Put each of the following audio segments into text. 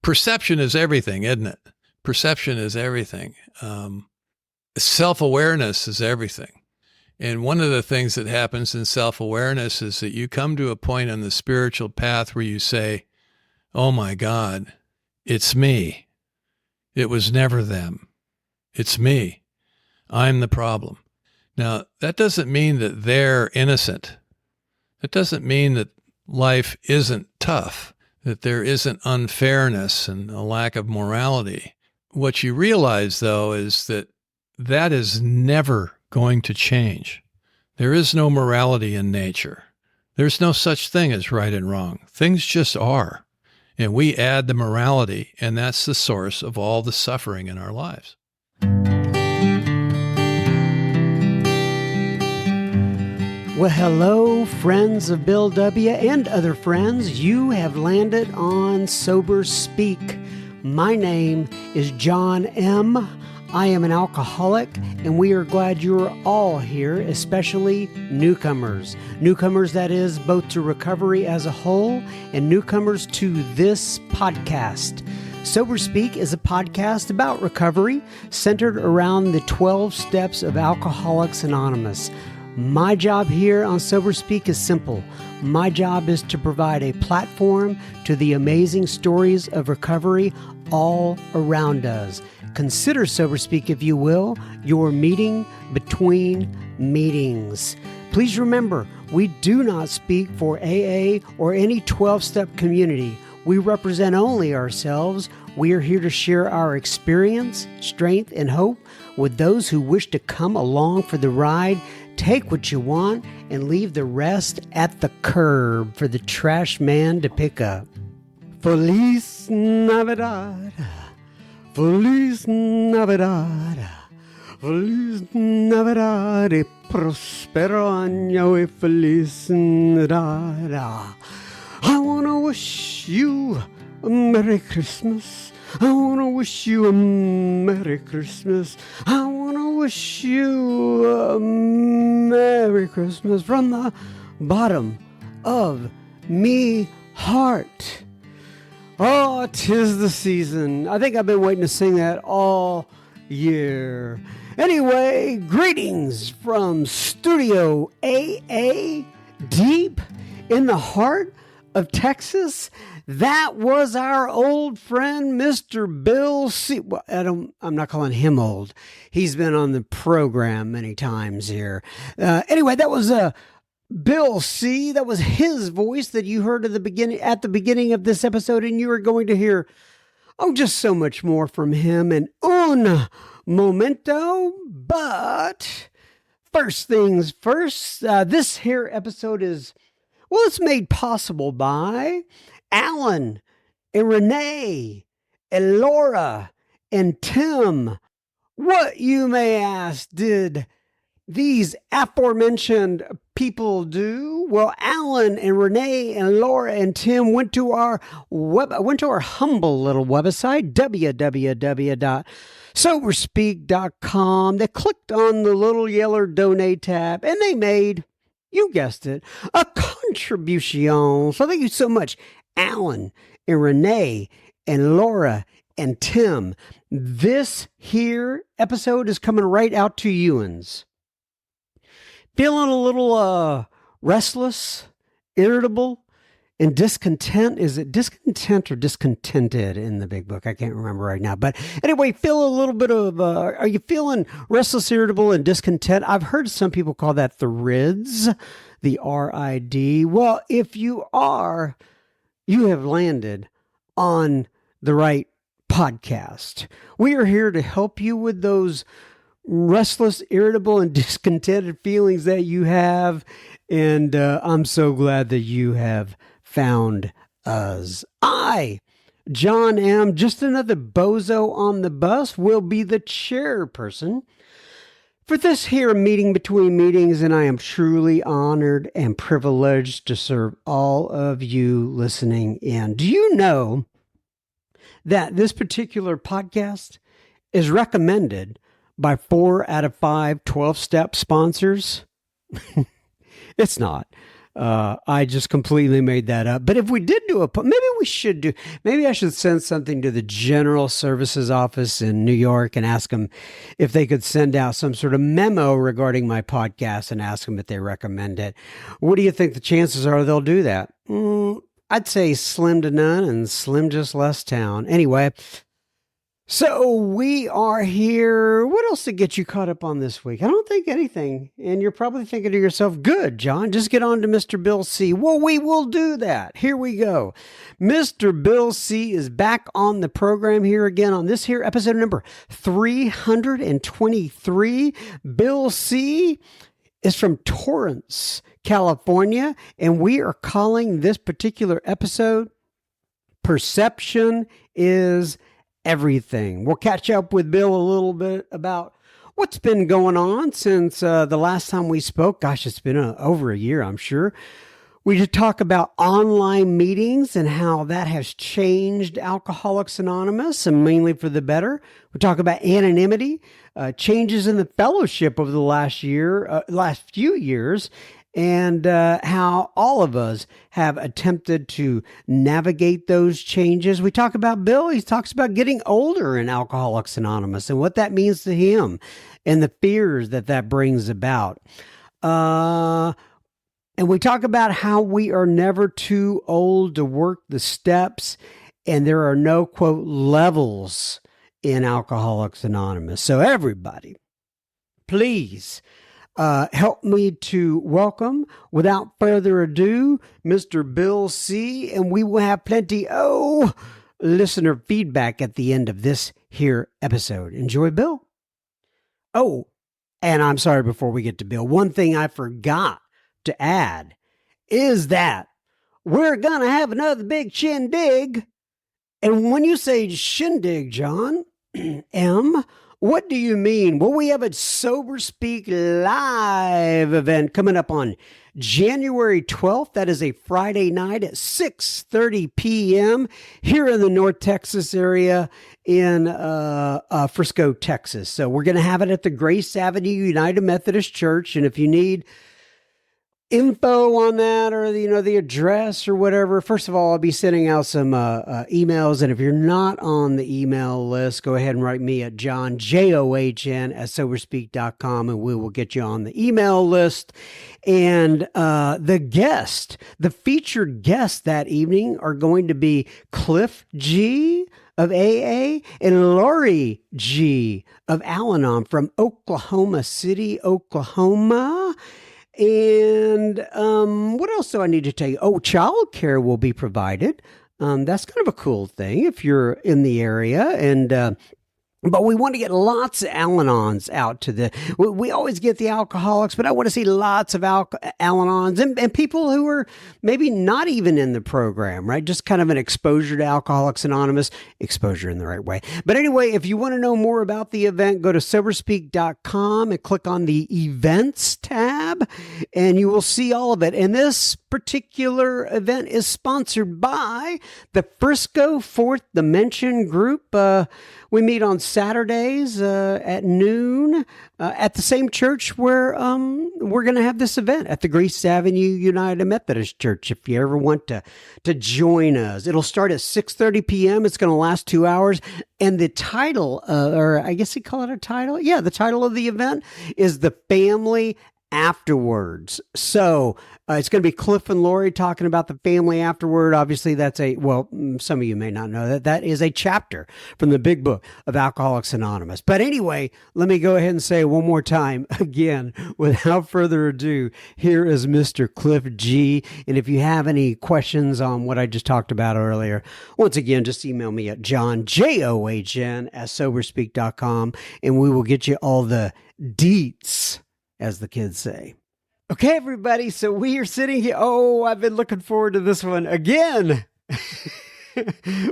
perception is everything, isn't it? Perception is everything. Self-awareness is everything. And one of the things that happens in self-awareness is that you come to a point on the spiritual path where you say, oh my God, it's me. It was never them. It's me. I'm the problem. Now, that doesn't mean that they're innocent. It doesn't mean that life isn't tough, that there isn't unfairness and a lack of morality. What you realize, though, is that that is never going to change. There is no morality in nature. There's no such thing as right and wrong. Things just are. And we add the morality, and that's the source of all the suffering in our lives. Well, hello, friends of Bill W. and other friends. You have landed on Sober Speak. My name is John M. I am an alcoholic, and we are glad you're all here, especially newcomers. Newcomers, that is, both to recovery as a whole and newcomers to this podcast. Sober Speak is a podcast about recovery centered around the 12 steps of Alcoholics Anonymous. My job here on Sober Speak is simple. My job is to provide a platform to the amazing stories of recovery all around us. Consider Sober Speak, if you will, your meeting between meetings. Please remember, we do not speak for AA or any 12-step community. We represent only ourselves. We are here to share our experience, strength, and hope with those who wish to come along for the ride. Take what you want and leave the rest at the curb for the trash man to pick up. Feliz Navidad. Feliz Navidad. Feliz Navidad. Y prospero año y feliz Navidad. I want to wish you a Merry Christmas. I want to wish you a Merry Christmas. I want to wish you a Merry Christmas from the bottom of me heart. Oh, 'tis the season. I think I've been waiting to sing that all year. Anyway, greetings from Studio AA, deep in the heart of Texas. That was our old friend, Mr. Bill C. Well, I'm not calling him old. He's been on the program many times here. Anyway, that was Bill C. That was his voice that you heard at the beginning of this episode, and you are going to hear, just so much more from him in un momento. But first things first, this here episode is, it's made possible by Alan and Renee and Laura and Tim. What, you may ask, did these aforementioned people do? Well, Alan and Renee and Laura and Tim went to our humble little website, www.soberspeak.com. They clicked on the little yellow donate tab, and they made, you guessed it, a contribution. So thank you so much, Alan and Renee and Laura and Tim. This here episode is coming right out to you'ns. Feeling a little restless, irritable, and discontent. Is it discontent or discontented in the big book? I can't remember right now. But anyway, feel a little bit of, are you feeling restless, irritable, and discontent? I've heard some people call that the RIDS, the RID. Well, if you are, you have landed on the right podcast. We are here to help you with those restless, irritable, and discontented feelings that you have. And I'm so glad that you have found us. I, John M., just another bozo on the bus, will be the chairperson for this here meeting between meetings, and I am truly honored and privileged to serve all of you listening in. Do you know that this particular podcast is recommended by 4 out of 5 12-step sponsors? It's not. I just completely made that up. But if we did do maybe I should send something to the General Services Office in New York and ask them if they could send out some sort of memo regarding my podcast and ask them if they recommend it. What do you think the chances are they'll do that? I'd say slim to none and slim just less town. Anyway, so we are here. What else to get you caught up on this week? I don't think anything. And you're probably thinking to yourself, good, John, just get on to Mr. Bill C. Well, we will do that. Here we go. Mr. Bill C is back on the program here again on this here episode number 323. Bill C is from Torrance, California, and we are calling this particular episode Perception is Everything. We'll catch up with Bill a little bit about what's been going on since the last time we spoke. Gosh, it's been over a year, I'm sure. We just talk about online meetings and how that has changed Alcoholics Anonymous, and mainly for the better. We talk about anonymity, changes in the fellowship over the last few years, and how all of us have attempted to navigate those changes. We talk about Bill. He talks about getting older in Alcoholics Anonymous and what that means to him and the fears that brings about. And we talk about how we are never too old to work the steps, and there are no, quote, levels in Alcoholics Anonymous. So everybody, please help me to welcome, without further ado, Mr. Bill C. And we will have plenty, listener feedback at the end of this here episode. Enjoy, Bill. Oh, and I'm sorry before we get to Bill, one thing I forgot to add is that we're going to have another big shindig. And when you say shindig, John, what do you mean? Well, we have a Sober Speak live event coming up on January 12th. That is a Friday night at 6:30 p.m. here in the North Texas area in Frisco, Texas. So we're going to have it at the Grace Avenue United Methodist Church. And if you need info on that, or the address or whatever, first of all, I'll be sending out some emails, and if you're not on the email list, go ahead and write me at John, JOHN at soberspeak.com, and we will get you on the email list. And the featured guests that evening are going to be Cliff G of AA and Lori G of Al-Anon from Oklahoma City, Oklahoma. And what else do I need to tell you? Oh, childcare will be provided. That's kind of a cool thing if you're in the area. And but we want to get lots of Al-Anons out to we always get the alcoholics, but I want to see lots of Al-Anons and people who are maybe not even in the program, right? Just kind of an exposure to Alcoholics Anonymous, exposure in the right way. But anyway, if you want to know more about the event, go to soberspeak.com and click on the events tab, and you will see all of it. And this particular event is sponsored by the Frisco Fourth Dimension Group. We meet on Saturdays at noon at the same church where we're going to have this event at the Grace Avenue United Methodist Church. If you ever want to join us, it'll start at 6:30 p.m. It's going to last 2 hours. And the title, or I guess you call it a title. Yeah, the title of the event is The Family Afterwards. So it's going to be Cliff and Lori talking about the family afterward. Obviously, that's some of you may not know that is a chapter from the big book of Alcoholics Anonymous. But anyway, let me go ahead and say one more time again, without further ado, here is Mr. Cliff G. And if you have any questions on what I just talked about earlier, once again, just email me at John, JOHN at soberspeak.com, and we will get you all the deets, as the kids say. Okay, everybody, so we are sitting here. Oh, I've been looking forward to this one again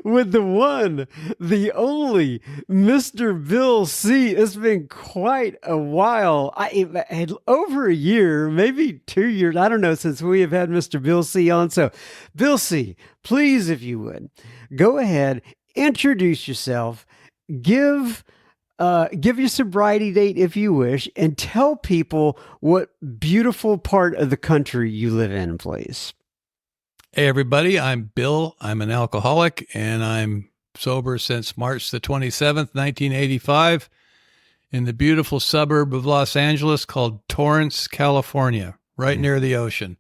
with the one, the only Mr. Bill C. It's been quite a while. I had over a year, maybe 2 years, I don't know, since we have had Mr. Bill C. on. So, Bill C., please, if you would, go ahead, introduce yourself, give give your sobriety date if you wish, and tell people what beautiful part of the country you live in, please. Hey, everybody. I'm Bill. I'm an alcoholic, and I'm sober since March the 27th, 1985, in the beautiful suburb of Los Angeles called Torrance, California, right near the ocean.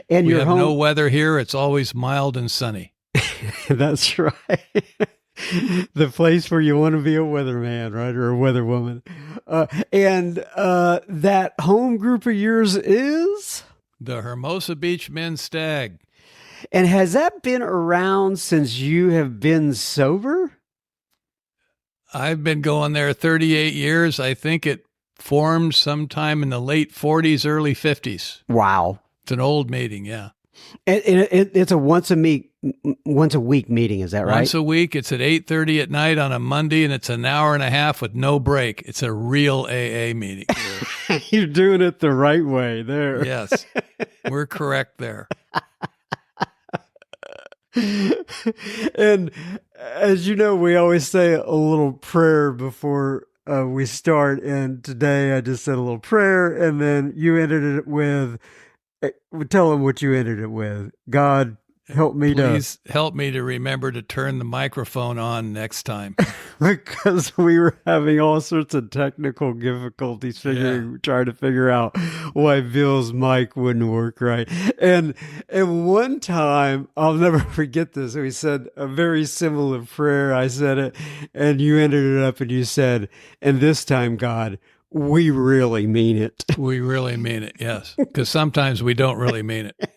And we your have home... no weather here. It's always mild and sunny. That's right. The place where you want to be a weatherman, right? Or a weatherwoman. And that home group of yours is? The Hermosa Beach Men's Stag. And has that been around since you have been sober? I've been going there 38 years. I think it formed sometime in the late 40s, early 50s. Wow. It's an old meeting, yeah. And it's a once a week meeting, is that right? Once a week. It's at 8:30 at night on a Monday, and it's an hour and a half with no break. It's a real AA meeting. You're doing it the right way there. Yes, we're correct there. And as you know, we always say a little prayer before we start. And today I just said a little prayer, and then you ended it with, tell them what you ended it with. God, Please help me to remember to turn the microphone on next time. Because we were having all sorts of technical difficulties trying to figure out why Bill's mic wouldn't work right. And one time, I'll never forget this, we said a very similar prayer. I said it, and you ended it up and you said, and this time, God, we really mean it. We really mean it, yes. Because sometimes we don't really mean it.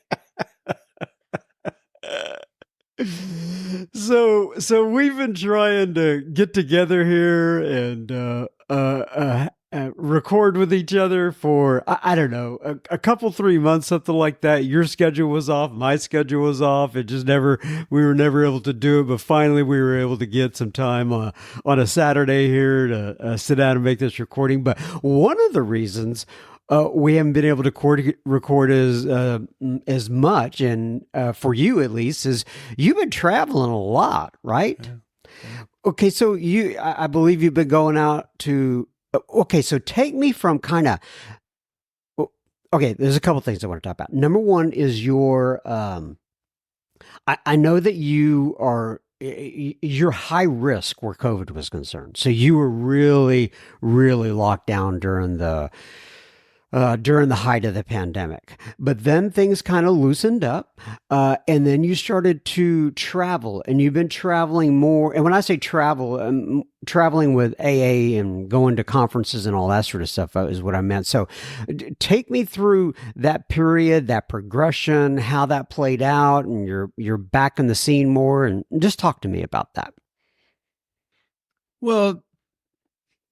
So we've been trying to get together here and record with each other for I don't know a couple 3 months, something like that. Your schedule was off, my schedule was off. We were never able to do it, but finally we were able to get some time on a Saturday here to sit down and make this recording. But one of the reasons we haven't been able to record as much, and for you at least, is you've been traveling a lot, right? Yeah. Okay, so I believe you've been going out to. Okay, so take me from kind of. Okay, there's a couple things I want to talk about. Number one is your. I know that you're high risk where COVID was concerned, so you were really, really locked down during the height of the pandemic. But then things kind of loosened up, and then you started to travel, and you've been traveling more. And when I say travel, I'm traveling with AA and going to conferences and all that sort of stuff is what I meant. So take me through that period, that progression, how that played out, and you're back in the scene more, and just talk to me about that. Well,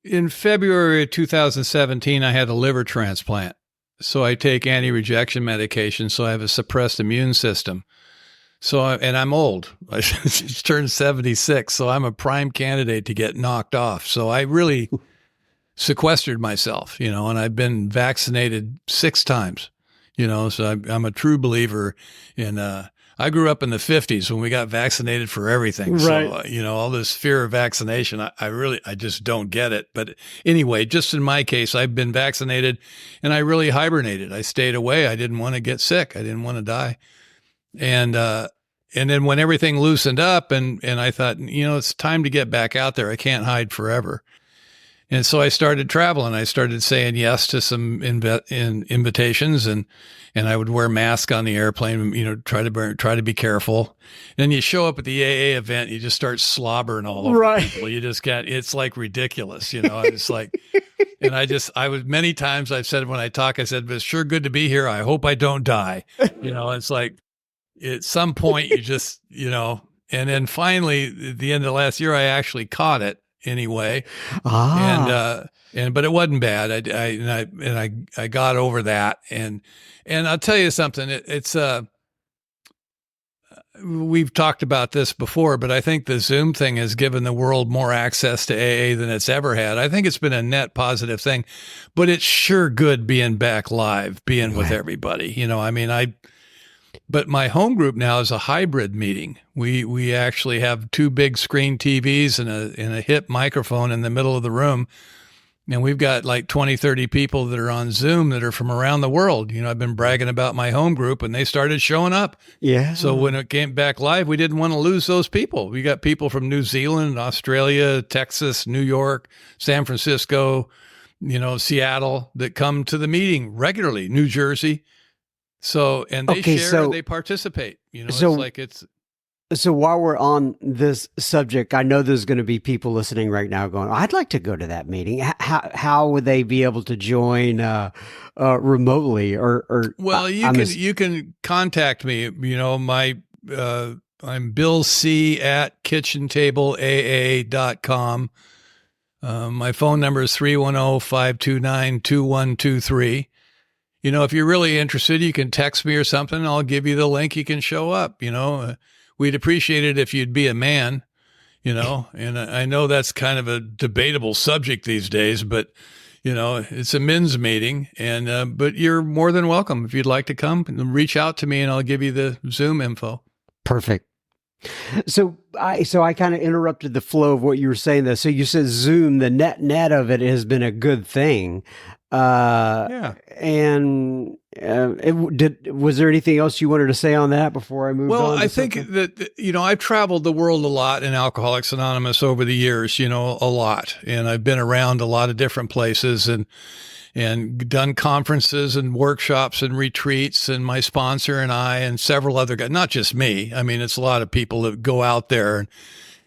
in February of 2017, I had a liver transplant. So I take anti-rejection medication, so I have a suppressed immune system. And I'm old. I just turned 76, so I'm a prime candidate to get knocked off. So I really sequestered myself, and I've been vaccinated 6 times, so I'm a true believer in I grew up in the 50s when we got vaccinated for everything. Right. So, all this fear of vaccination, I just don't get it. But anyway, just in my case, I've been vaccinated and I really hibernated. I stayed away. I didn't want to get sick. I didn't want to die. And then when everything loosened up and I thought, it's time to get back out there. I can't hide forever. And so I started traveling. I started saying yes to some invitations, and I would wear masks on the airplane. Try to be careful. And then you show up at the AA event, you just start slobbering all over people. You just can't. It's like ridiculous, It's like, and I was many times I've said when I talk, I said, "But it's sure good to be here. I hope I don't die." It's like at some point you just, And then finally, at the end of last year, I actually caught it. Anyway, but it wasn't bad. I got over that, and I'll tell you something. It's we've talked about this before, but I think the Zoom thing has given the world more access to AA than it's ever had. I think it's been a net positive thing, but it's sure good being back live, being with everybody. But my home group now is a hybrid meeting. We actually have two big screen TVs and a hip microphone in the middle of the room. And we've got like 20, 30 people that are on Zoom that are from around the world. I've been bragging about my home group and they started showing up. Yeah. So when it came back live, we didn't want to lose those people. We got people from New Zealand, Australia, Texas, New York, San Francisco, Seattle that come to the meeting regularly, New Jersey. So, and they share and they participate, So while we're on this subject, I know there's going to be people listening right now going, I'd like to go to that meeting. How would they be able to join remotely or well, you can contact me, I'm Bill C at kitchentableaa.com. My phone number is 310-529-2123. If you're really interested, you can text me or something. I'll give you the link. You can show up, We'd appreciate it if you'd be a man, and I know that's kind of a debatable subject these days, but, it's a men's meeting but you're more than welcome. If you'd like to come, reach out to me and I'll give you the Zoom info. Perfect. So I kind of interrupted the flow of what you were saying there. So you said Zoom, the net of it has been a good thing. Yeah. And was there anything else you wanted to say on that before I moved on? Well, I think that, I've traveled the world a lot in Alcoholics Anonymous over the years, a lot. And I've been around a lot of different places and done conferences and workshops and retreats, and my sponsor and I and several other guys, not just me. I mean, it's a lot of people that go out there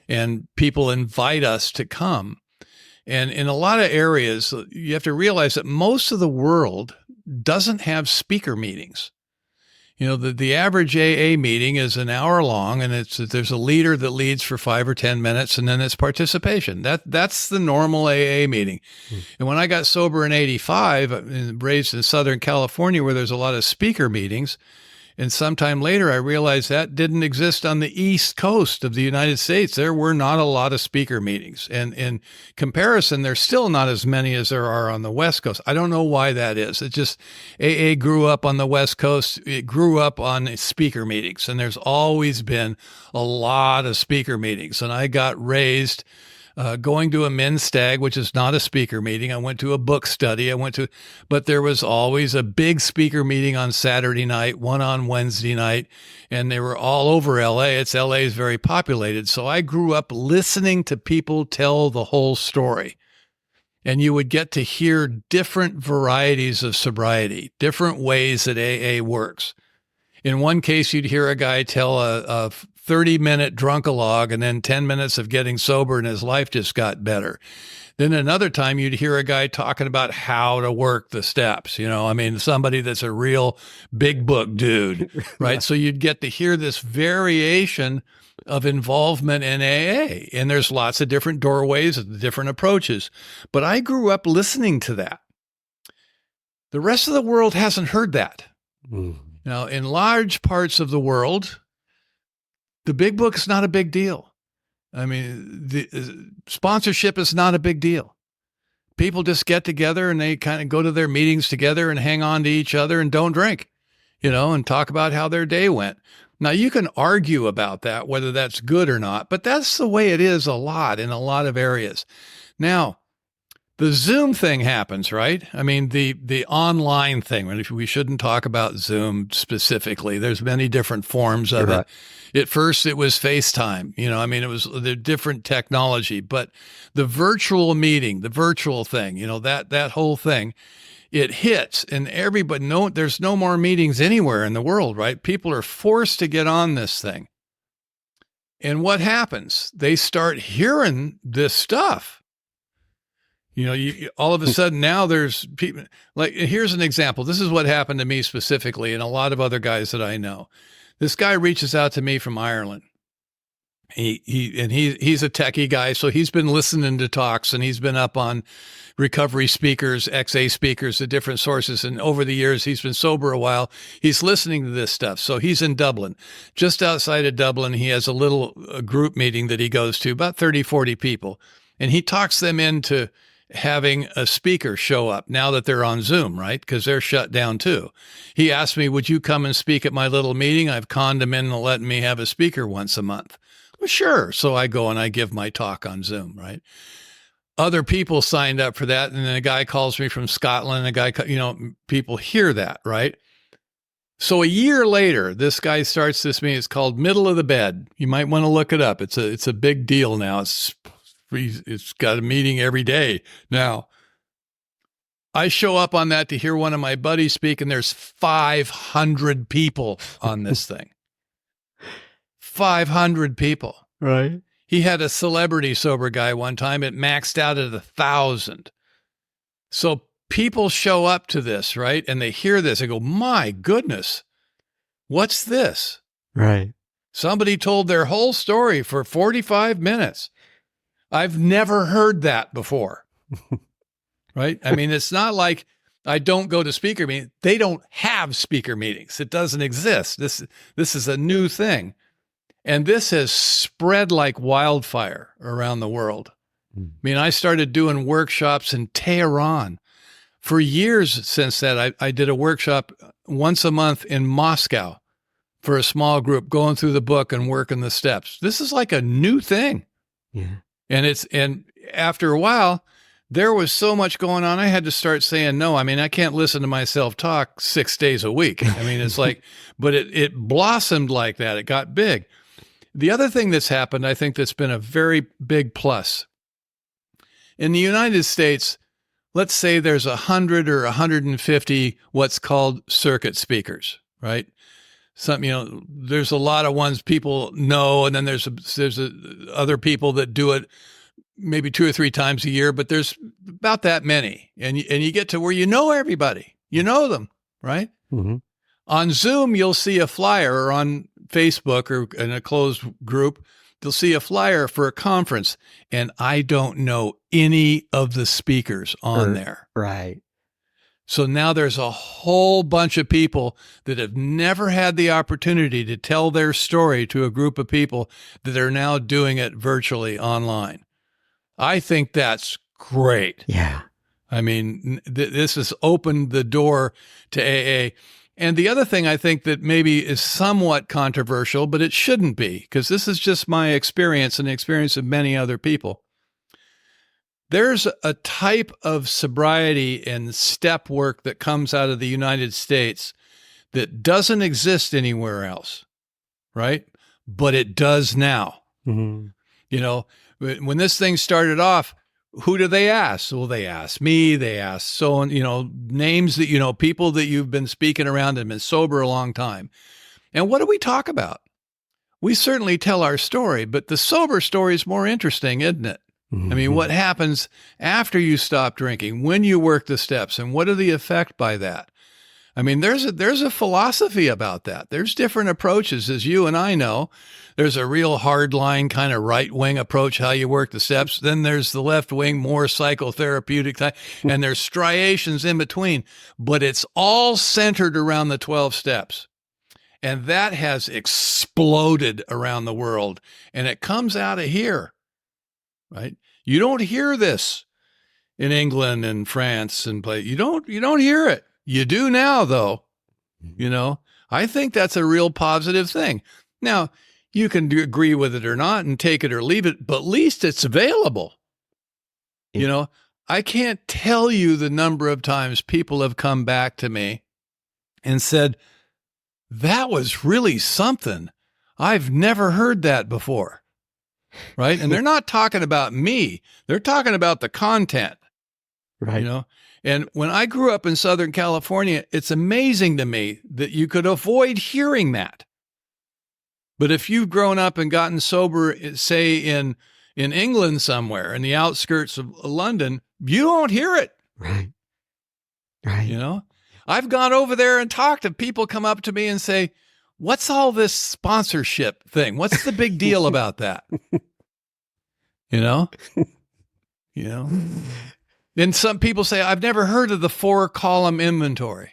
and people invite us to come. And in a lot of areas, you have to realize that most of the world doesn't have speaker meetings. The average AA meeting is an hour long, and there's a leader that leads for 5 or 10 minutes, and then it's participation. That's the normal AA meeting. And when I got sober in 85, raised in Southern California, where there's a lot of speaker meetings, and sometime later, I realized that didn't exist on the East Coast of the United States. There were not a lot of speaker meetings. And in comparison, there's still not as many as there are on the West Coast. I don't know why that is. It just, AA grew up on the West Coast. It grew up on speaker meetings. And there's always been a lot of speaker meetings. And I got raised going to a men's stag, which is not a speaker meeting. I went to a book study. But there was always a big speaker meeting on Saturday night, one on Wednesday night, and they were all over LA. LA is very populated. So I grew up listening to people tell the whole story. And you would get to hear different varieties of sobriety, different ways that AA works. In one case, you'd hear a guy tell a 30-minute drunk-a-log and then 10 minutes of getting sober and his life just got better. Then another time you'd hear a guy talking about how to work the steps. Somebody that's a real big book dude, right? Yeah. So you'd get to hear this variation of involvement in AA. And there's lots of different doorways and different approaches. But I grew up listening to that. The rest of the world hasn't heard that. Now, in large parts of the world, the big book is not a big deal. The sponsorship is not a big deal. People just get together and they kind of go to their meetings together and hang on to each other and don't drink, and talk about how their day went. Now, you can argue about that, whether that's good or not, but that's the way it is in a lot of areas. Now, the Zoom thing happens, right? The online thing. We shouldn't talk about Zoom specifically. There's many different forms of it. At first, it was FaceTime. It was the different technology. But the virtual meeting, the virtual thing, that whole thing, it hits, and everybody there's no more meetings anywhere in the world, right? People are forced to get on this thing. And what happens? They start hearing this stuff. All of a sudden now there's people here's an example. This is what happened to me specifically and a lot of other guys that I know. This guy reaches out to me from Ireland. He's a techie guy. So he's been listening to talks and he's been up on recovery speakers, XA speakers, the different sources. And over the years, he's been sober a while. He's listening to this stuff. So he's in Dublin. Just outside of Dublin, he has a group meeting that he goes to, about 30, 40 people. And he talks them into having a speaker show up now that they're on Zoom, right? Because they're shut down too. He asked me, would you come and speak at my little meeting? I've conned him into letting me have a speaker once a month. Well, sure. So I go and I give my talk on Zoom, right? Other people signed up for that. And then a guy calls me from Scotland. People hear that, right? So a year later, this guy starts this meeting. It's called Middle of the Bed. You might want to look it up. It's a big deal now. It's got a meeting every day now. I show up on that to hear one of my buddies speak, and there's 500 people on this thing. 500 people. Right. He had a celebrity sober guy one time. It maxed out at 1,000. So people show up to this, right? And they hear this. They go, my goodness, what's this? Right. Somebody told their whole story for 45 minutes. I've never heard that before. Right? I mean, it's not like I don't go to speaker meetings. They don't have speaker meetings. It doesn't exist. This is a new thing. And this has spread like wildfire around the world. I mean, I started doing workshops in Tehran. For years since that, I did a workshop once a month in Moscow for a small group, going through the book and working the steps. This is like a new thing. Yeah. And after a while, there was so much going on, I had to start saying no. I mean, I can't listen to myself talk 6 days a week. I mean, it's like, but it blossomed like that. It got big. The other thing that's happened, I think that's been a very big plus. In the United States, let's say there's 100 or 150 what's called circuit speakers, right? There's a lot of ones people know, and then there's other people that do it maybe 2 or 3 times a year, but there's about that many. And you get to where you know everybody. You know them, right? Mm-hmm. On Zoom, you'll see a flyer, or on Facebook or in a closed group, they'll see a flyer for a conference, and I don't know any of the speakers on there. Right. So now there's a whole bunch of people that have never had the opportunity to tell their story to a group of people that are now doing it virtually online. I think that's great. Yeah. I mean, this has opened the door to AA. And the other thing I think that maybe is somewhat controversial, but it shouldn't be, because this is just my experience and the experience of many other people. There's a type of sobriety and step work that comes out of the United States that doesn't exist anywhere else, right? But it does now. Mm-hmm. When this thing started off, who do they ask? Well, they ask me, they ask names that, people that you've been speaking around and been sober a long time. And what do we talk about? We certainly tell our story, but the sober story is more interesting, isn't it? Mm-hmm. I mean, what happens after you stop drinking, when you work the steps, and what are the effect by that? I mean, there's a philosophy about that. There's different approaches, as you and I know. There's a real hardline kind of right-wing approach, how you work the steps. Then there's the left-wing, more psychotherapeutic type, and there's striations in between. But it's all centered around the 12 steps. And that has exploded around the world. And it comes out of here, right? You don't hear this in England and France and play. You don't hear it. You do now, though. I think that's a real positive thing. Now, you can agree with it or not and take it or leave it, but at least it's available. I can't tell you the number of times people have come back to me and said, that was really something. I've never heard that before. Right? And they're not talking about me. They're talking about the content. Right. And when I grew up in Southern California, it's amazing to me that you could avoid hearing that. But if you've grown up and gotten sober, say in England somewhere, in the outskirts of London, you don't hear it. Right. Right. I've gone over there and talked to people come up to me and say, what's all this sponsorship thing? What's the big deal about that? And some people say, I've never heard of the 4-column inventory.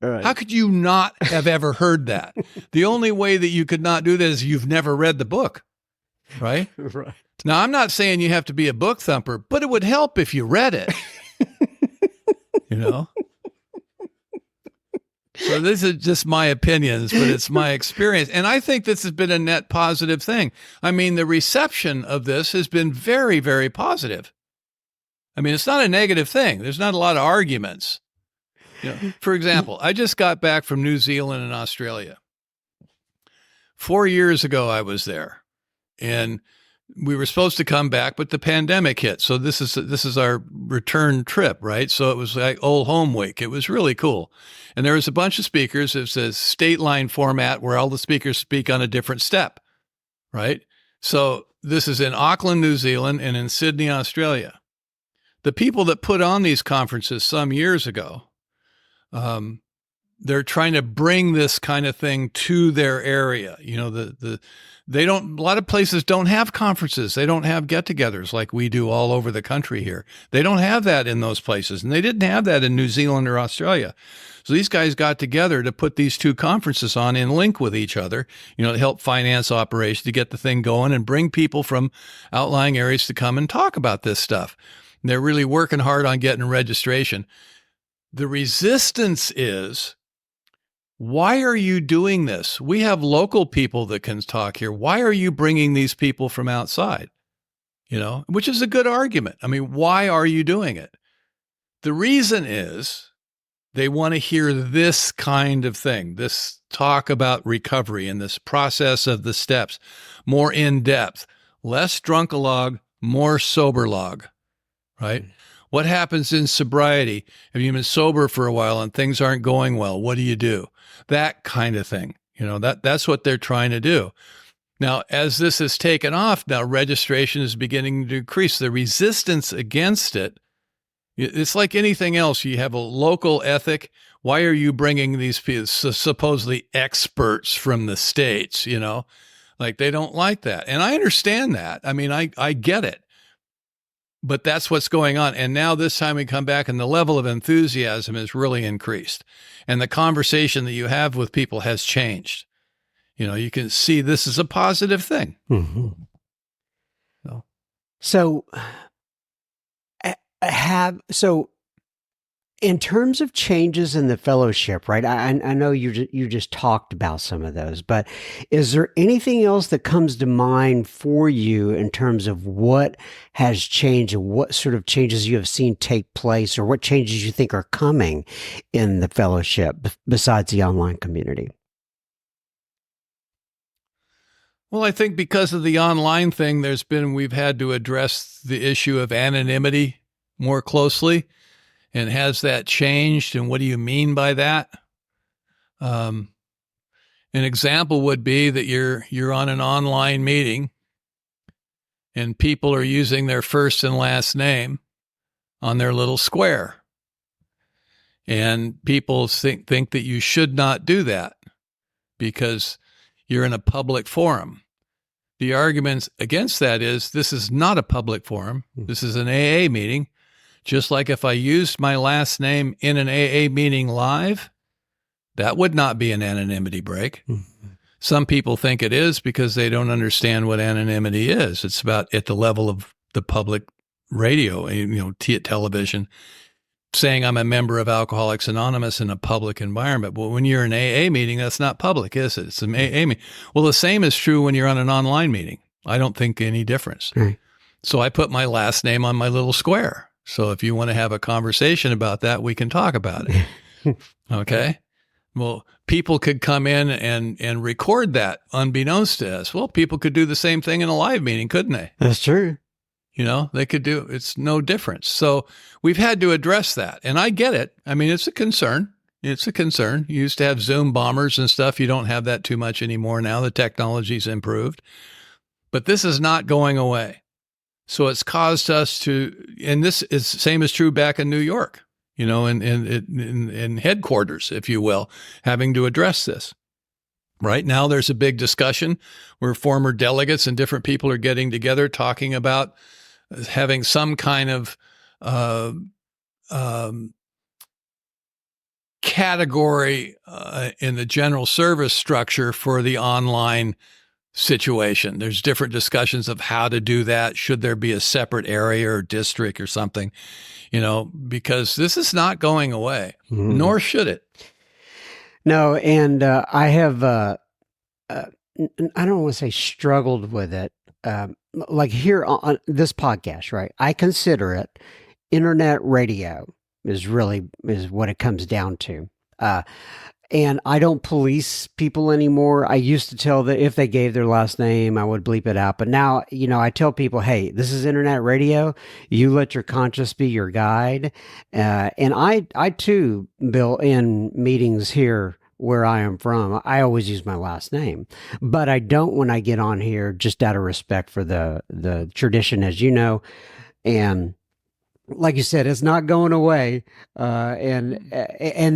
Right. How could you not have ever heard that? The only way that you could not do that is you've never read the book. right? Right. Now, I'm not saying you have to be a book thumper, but it would help if you read it, you know? So this is just my opinions, but it's my experience. And I think this has been a net positive thing. I mean, the reception of this has been very, very positive. I mean, it's not a negative thing. There's not a lot of arguments. You know, for example, I just got back from New Zealand and Australia. 4 years ago, I was there, and we were supposed to come back, but the pandemic hit. So this is our return trip, right? So it was like old home week. It was really cool. And there was a bunch of speakers. It's a state line format where all the speakers speak on a different step, right? So this is in Auckland, New Zealand, and in Sydney, Australia. The people that put on these conferences some years ago, they're trying to bring this kind of thing to their area. You know, a lot of places don't have conferences. They don't have get-togethers like we do all over the country here. They don't have that in those places. And they didn't have that in New Zealand or Australia. So these guys got together to put these two conferences on in link with each other, you know, to help finance operations, to get the thing going and bring people from outlying areas to come and talk about this stuff. And they're really working hard on getting registration. The resistance is, why are you doing this? We have local people that can talk here. Why are you bringing these people from outside? You know, which is a good argument. I mean, why are you doing it? The reason is they want to hear this kind of thing, this talk about recovery and this process of the steps, more in depth, less drunkalog, more sober log, right? What happens in sobriety? Have you been sober for a while and things aren't going well? What do you do? That kind of thing. You know, that's what they're trying to do. Now, as this has taken off, now registration is beginning to increase. The resistance against it, it's like anything else. You have a local ethic. Why are you bringing these people, supposedly experts from the States, you know? Like, they don't like that. And I understand that. I mean, I get it. But that's what's going on. And now this time we come back and the level of enthusiasm has really increased. And the conversation that you have with people has changed. You know, you can see this is a positive thing. Mm-hmm. So in terms of changes in the fellowship, right? I know you just talked about some of those, but is there anything else that comes to mind for you in terms of what has changed and what sort of changes you have seen take place, or what changes you think are coming in the fellowship besides the online community? Well, I think because of the online thing, we've had to address the issue of anonymity more closely. And has that changed? And what do you mean by that? An example would be that you're on an online meeting and people are using their first and last name on their little square. And people think that you should not do that because you're in a public forum. The arguments against that is this is not a public forum. This is an AA meeting. Just like if I used my last name in an AA meeting live, that would not be an anonymity break. Mm-hmm. Some people think it is because they don't understand what anonymity is. It's about at the level of the public radio, you know, television, saying I'm a member of Alcoholics Anonymous in a public environment. But when you're in an AA meeting, that's not public, is it? It's an AA meeting. Well, the same is true when you're on an online meeting. I don't think any difference. Right. So I put my last name on my little square. So if you want to have a conversation about that, we can talk about it. Okay. Well, people could come in and record that unbeknownst to us. Well, people could do the same thing in a live meeting, couldn't they? That's true. You know, they could do, it's no difference. So we've had to address that. And I get it. I mean, it's a concern. It's a concern. You used to have Zoom bombers and stuff. You don't have that too much anymore now. The technology's improved. But this is not going away. So it's caused us to, and this is same is true back in New York, you know, in headquarters, if you will, having to address this. Right now, there's a big discussion where former delegates and different people are getting together talking about having some kind of category in the general service structure for the online situation. There's different discussions of how to do that. Should there be a separate area or district or something, because this is not going away, nor should it. No, and I have, I don't want to say struggled with it. Like here on this podcast, right? I consider it internet radio is what it comes down to. And I don't police people anymore. I used to tell that if they gave their last name, I would bleep it out. But now, I tell people, hey, this is internet radio. You let your conscience be your guide. And I too, Bill, in meetings here where I am from, I always use my last name. But I don't when I get on here, just out of respect for the tradition, as you know. And like you said, it's not going away. And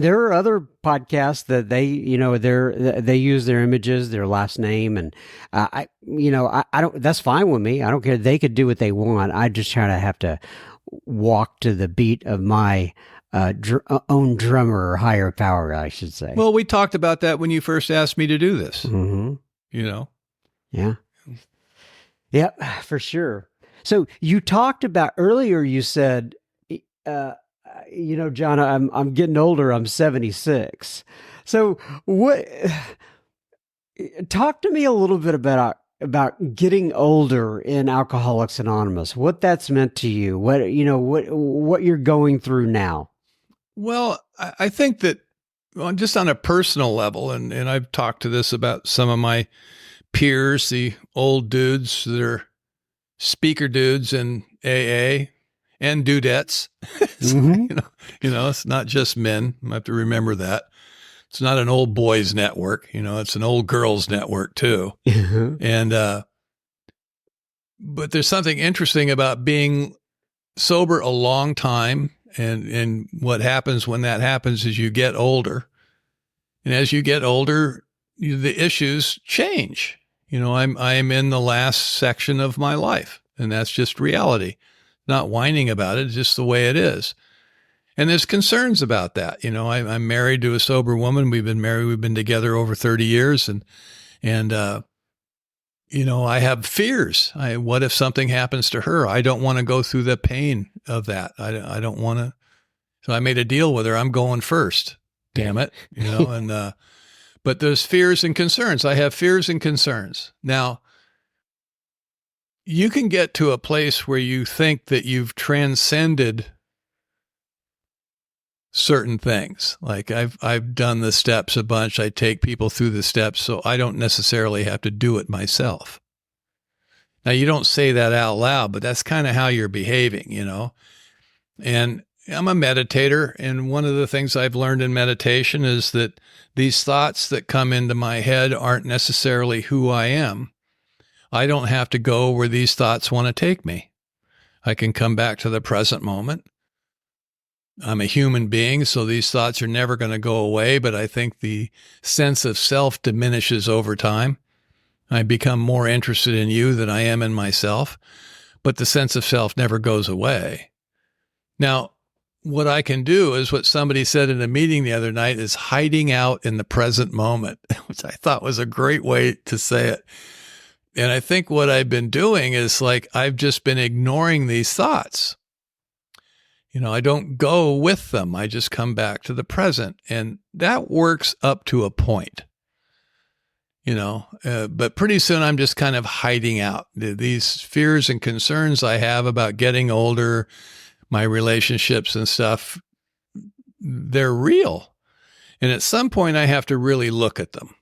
there are other podcasts that they use their images, their last name, and I don't. That's fine with me. I don't care. They could do what they want. I just try to have to walk to the beat of my own drummer or higher power, I should say. Well, we talked about that when you first asked me to do this. Mm-hmm. Yeah. Yep, for sure. So you talked about earlier, you said, John, I'm getting older. I'm 76. So talk to me a little bit about getting older in Alcoholics Anonymous, what that's meant to you, what you're going through now. Well, I think that just on a personal level, and I've talked to this about some of my peers, the old dudes that are speaker dudes in AA and dudettes. Mm-hmm. It's not just men. I have to remember that. It's not an old boys network. It's an old girls network too. Mm-hmm. And, but there's something interesting about being sober a long time. And what happens when that happens is you get older. And as you get older, the issues change. I'm in the last section of my life, and that's just reality. Not whining about it, it's just the way it is. And there's concerns about that. I'm married to a sober woman. We've been together over 30 years, and I have fears. What if something happens to her? I don't want to go through the pain of that. I don't want to. So I made a deal with her. I'm going first. Damn it. And, but there's fears and concerns. I have fears and concerns. Now, you can get to a place where you think that you've transcended certain things. Like I've done the steps a bunch. I take people through the steps, so I don't necessarily have to do it myself. Now, you don't say that out loud, but that's kind of how you're behaving, And I'm a meditator, and one of the things I've learned in meditation is that these thoughts that come into my head aren't necessarily who I am. I don't have to go where these thoughts want to take me. I can come back to the present moment. I'm a human being, so these thoughts are never going to go away, but I think the sense of self diminishes over time. I become more interested in you than I am in myself, but the sense of self never goes away. Now, what I can do is what somebody said in a meeting the other night is hiding out in the present moment, which I thought was a great way to say it. And I think what I've been doing is I've just been ignoring these thoughts. I don't go with them. I just come back to the present. And that works up to a point, but pretty soon I'm just kind of hiding out. These fears and concerns I have about getting older, my relationships and stuff, they're real. And at some point I have to really look at them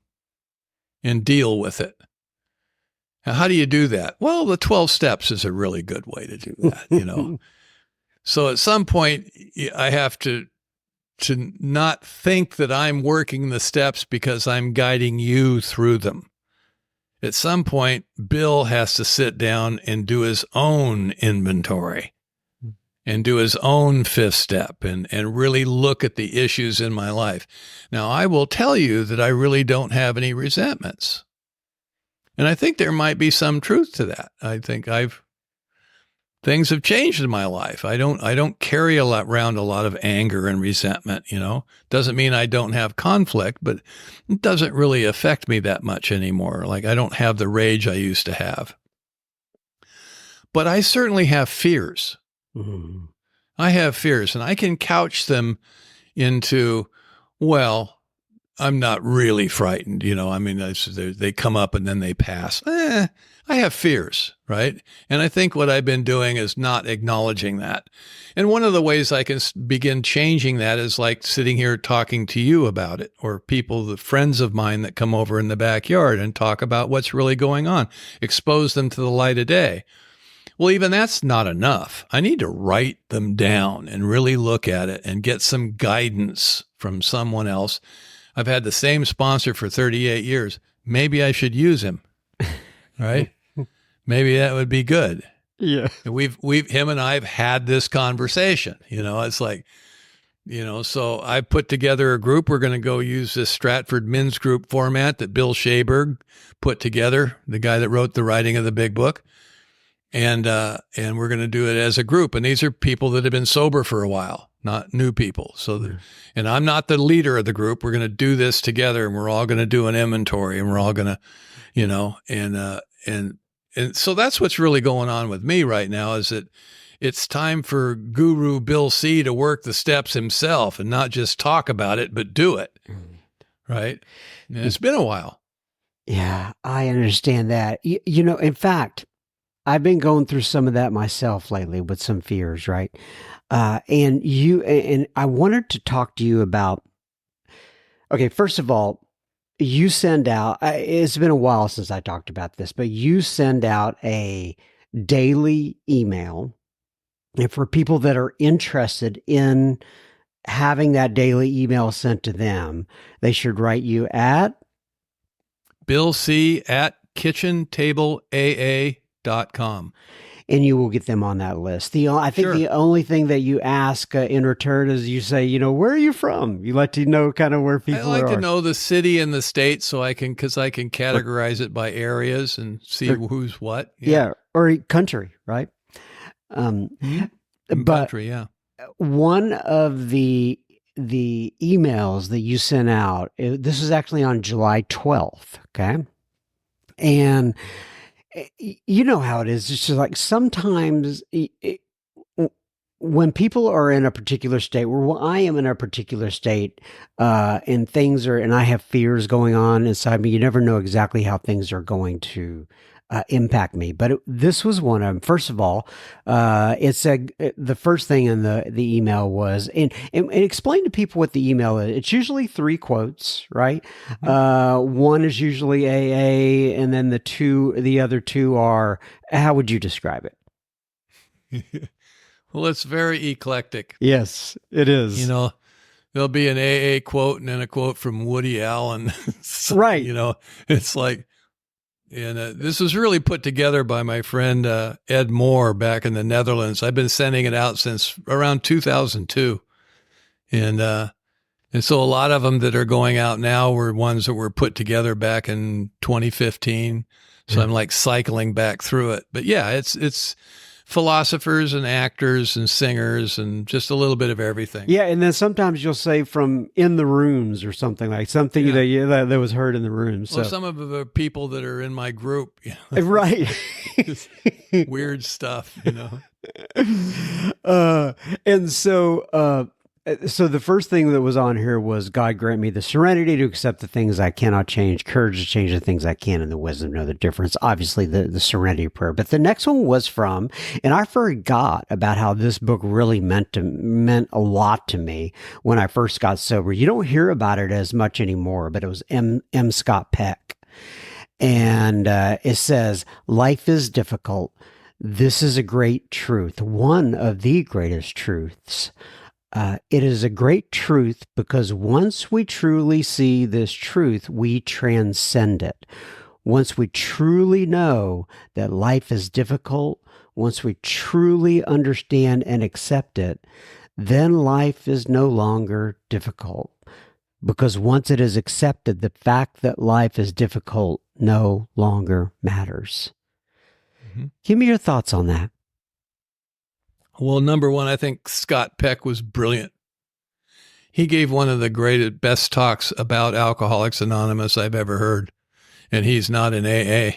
and deal with it. Now, how do you do that? Well, the 12 steps is a really good way to do that, So at some point I have to not think that I'm working the steps because I'm guiding you through them. At some point, Bill has to sit down and do his own inventory and do his own fifth step and really look at the issues in my life. Now, I will tell you that I really don't have any resentments. And I think there might be some truth to that. I think I've things have changed in my life. I don't carry around a lot of anger and resentment, Doesn't mean I don't have conflict, but it doesn't really affect me that much anymore. Like I don't have the rage I used to have. But I certainly have fears. Mm-hmm. I have fears, and I can couch them into, well, I'm not really frightened. I mean, they come up and then they pass. I have fears, right? And I think what I've been doing is not acknowledging that. And one of the ways I can begin changing that is like sitting here talking to you about it, or people, the friends of mine that come over in the backyard and talk about what's really going on, expose them to the light of day. Well, even that's not enough. I need to write them down and really look at it and get some guidance from someone else. I've had the same sponsor for 38 years. Maybe I should use him, right? Maybe that would be good. Yeah. Him and I have had this conversation. It's like, so I put together a group. We're going to go use this Stratford Men's Group format that Bill Shaberg put together, the guy that wrote the writing of the big book. And we're going to do it as a group. And these are people that have been sober for a while, not new people. And I'm not the leader of the group. We're going to do this together, and we're all going to do an inventory, and we're all going to, and so that's what's really going on with me right now, is that it's time for Guru Bill C to work the steps himself and not just talk about it, but do it. Right. And it's been a while. Yeah, I understand that. In fact, I've been going through some of that myself lately with some fears, right? And I wanted to talk to you about, okay, first of all, you send out, it's been a while since I talked about this, but you send out a daily email. And for people that are interested in having that daily email sent to them, they should write you at Bill C at kitchentableaa.com. And you will get them on that list. I think Sure. The only thing that you ask in return is you say, where are you from? You like to know kind of where people are. I like to know the city and the state because I can categorize it by areas and see who's what. Yeah. Or country, right? But country, yeah. One of the emails that you sent out, this was actually on July 12th, okay? And you know how it is. It's just like sometimes when people are in a particular state, or I am in a particular state, and I have fears going on inside me, you never know exactly how things are going to impact me. But this was one of them. First of all, it said the first thing in the email was, and explain to people what the email is. It's usually 3 quotes, right? Mm-hmm. One is usually AA, and then the other 2 are, how would you describe it? Well, it's very eclectic. Yes, it is. There'll be an AA quote and then a quote from Woody Allen. So, right. It's like, and this was really put together by my friend Ed Moore back in the Netherlands. I've been sending it out since around 2002. And so a lot of them that are going out now were ones that were put together back in 2015. So I'm like cycling back through it. But yeah, it's philosophers and actors and singers and just a little bit of everything. Yeah, and then sometimes you'll say from in the rooms or something that was heard in the rooms. Well, some of the people that are in my group, right? Just weird stuff, And so the first thing that was on here was, God grant me the serenity to accept the things I cannot change, courage to change the things I can, and the wisdom to know the difference. Obviously, the serenity prayer. But the next one was from, and I forgot about how this book really meant a lot to me when I first got sober. You don't hear about it as much anymore, but it was M. Scott Peck. And it says, life is difficult. This is a great truth, one of the greatest truths. It is a great truth because once we truly see this truth, we transcend it. Once we truly know that life is difficult, once we truly understand and accept it, then life is no longer difficult. Because once it is accepted, the fact that life is difficult no longer matters. Mm-hmm. Give me your thoughts on that. Well, number one, I think Scott Peck was brilliant. He gave one of the greatest, best talks about Alcoholics Anonymous I've ever heard, and he's not in AA.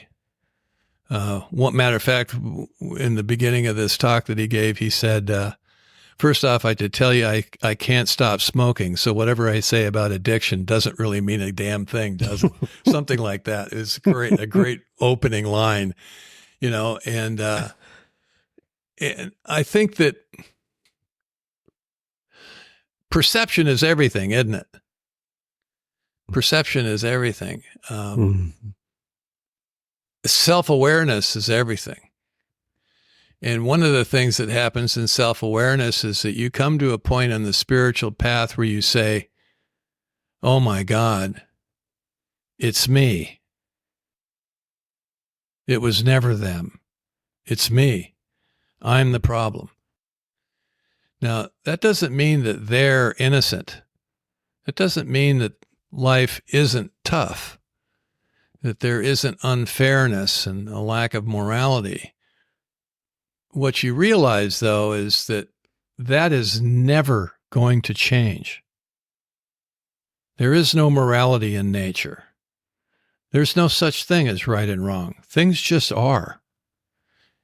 One matter of fact, in the beginning of this talk that he gave, he said, first off, I had to tell you I can't stop smoking, so whatever I say about addiction doesn't really mean a damn thing, does it? Something like that is great, a great opening line, and I think that perception is everything, isn't it? Perception is everything. Self-awareness is everything. And one of the things that happens in self-awareness is that you come to a point on the spiritual path where you say, oh my God, it's me. It was never them. It's me. I'm the problem. Now, that doesn't mean that they're innocent. It doesn't mean that life isn't tough, that there isn't unfairness and a lack of morality. What you realize, though, is that that is never going to change. There is no morality in nature. There's no such thing as right and wrong. Things just are.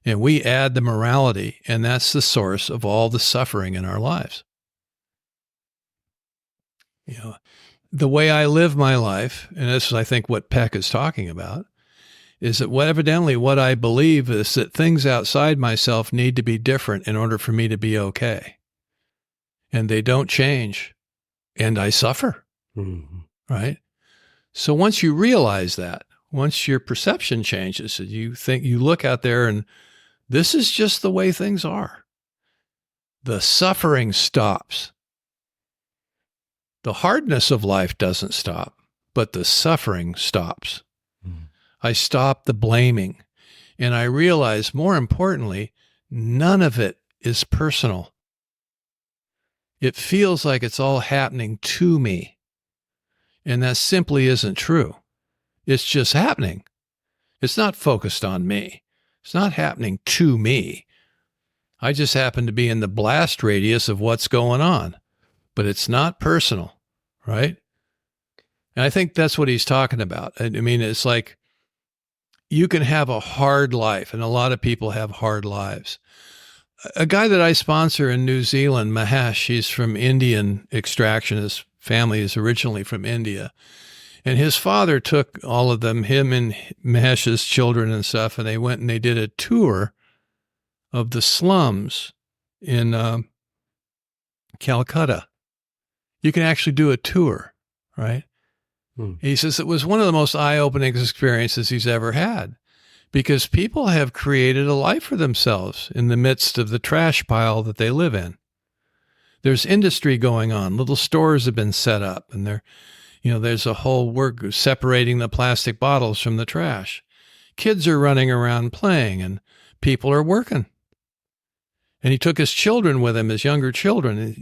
And we add the morality, and that's the source of all the suffering in our lives. The way I live my life, and this is, I think, what Peck is talking about, is that evidently what I believe is that things outside myself need to be different in order for me to be okay. And they don't change, and I suffer, right? So once you realize that, once your perception changes, you look out there and this is just the way things are. The suffering stops. The hardness of life doesn't stop, but the suffering stops. I stop the blaming, and I realize, more importantly, none of it is personal. It feels like it's all happening to me, and that simply isn't true. It's just happening. It's not focused on me. It's not happening to me. I just happen to be in the blast radius of what's going on, but it's not personal, right? And I think that's what he's talking about. I mean, it's like you can have a hard life, and a lot of people have hard lives. A guy that I sponsor in New Zealand, Mahesh, he's from Indian extraction. His family is originally from India. And his father took all of them, him and Mahesh's children and stuff, and they went and they did a tour of the slums in Calcutta. You can actually do a tour, right? He says it was one of the most eye-opening experiences he's ever had because people have created a life for themselves in the midst of the trash pile that they live in. There's industry going on. Little stores have been set up, and there's a whole work separating the plastic bottles from the trash. Kids are running around playing, and people are working. And he took his children with him, his younger children,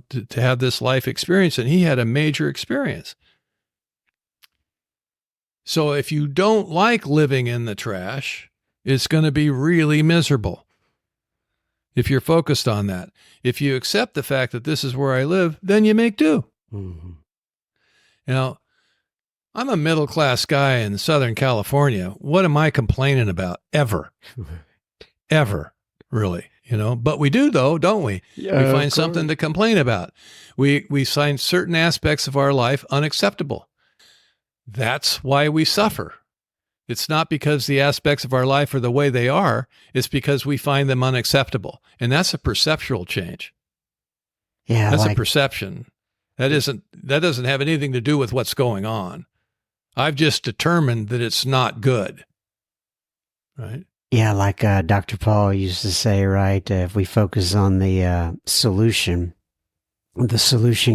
to have this life experience, and he had a major experience. So if you don't like living in the trash, it's going to be really miserable. If you're focused on that. If you accept the fact that this is where I live, then you make do. Now, I'm a middle-class guy in Southern California. What am I complaining about? Ever. Ever, really. But we do, though, don't we? Yeah, we find something to complain about. We find certain aspects of our life unacceptable. That's why we suffer. It's not because the aspects of our life are the way they are. It's because we find them unacceptable. And that's a perceptual change. Yeah, that's a perception. That doesn't have anything to do with what's going on. I've just determined that it's not good. Right? Yeah, like Dr. Paul used to say, right? If we focus on the solution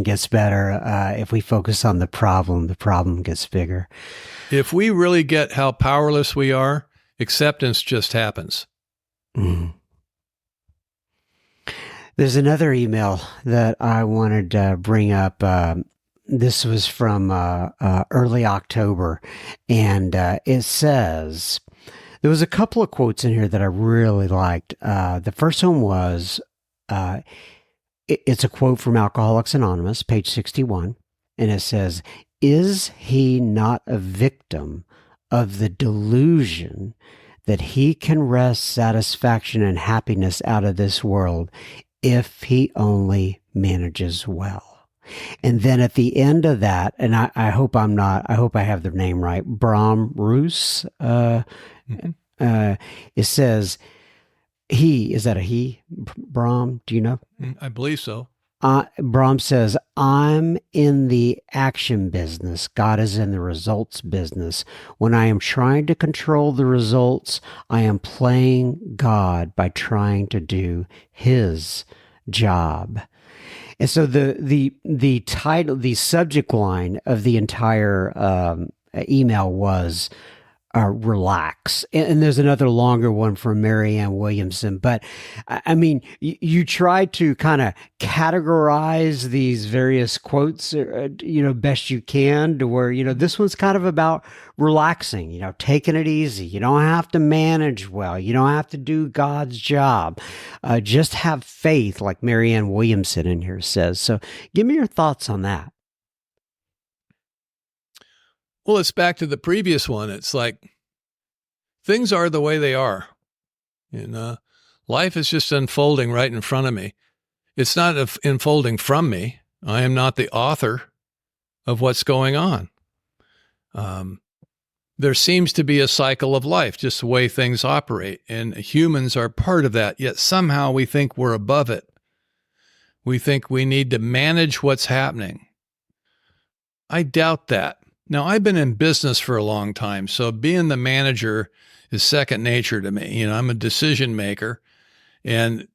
gets better. If we focus on the problem gets bigger. If we really get how powerless we are, acceptance just happens. There's another email that I wanted to bring up. This was from early October, and it says, there was a couple of quotes in here that I really liked. The first one was, Uh, it's a quote from Alcoholics Anonymous, page 61, and it says, "Is he not a victim of the delusion that he can wrest satisfaction and happiness out of this world if he only manages well?" And then at the end of that, and I hope I hope I have the name right, Brahm Roos, it says, is that a he? Brahm, do you know? I believe so. Brahm says, "I'm in the action business. God is in the results business. When I am trying to control the results, I am playing God by trying to do his job." And so the title, the subject line of the entire email was "relax." And there's another longer one from Marianne Williamson. But I mean, you try to kind of categorize these various quotes, best you can, to where, this one's kind of about relaxing, taking it easy. You don't have to manage well. You don't have to do God's job. Just have faith, like Marianne Williamson in here says. So give me your thoughts on that. Well, it's back to the previous one. It's like things are the way they are. Life is just unfolding right in front of me. It's not unfolding from me. I am not the author of what's going on. There seems to be a cycle of life, just the way things operate, and humans are part of that, yet somehow we think we're above it. We think we need to manage what's happening. I doubt that. Now, I've been in business for a long time, so being the manager is second nature to me. I'm a decision maker, and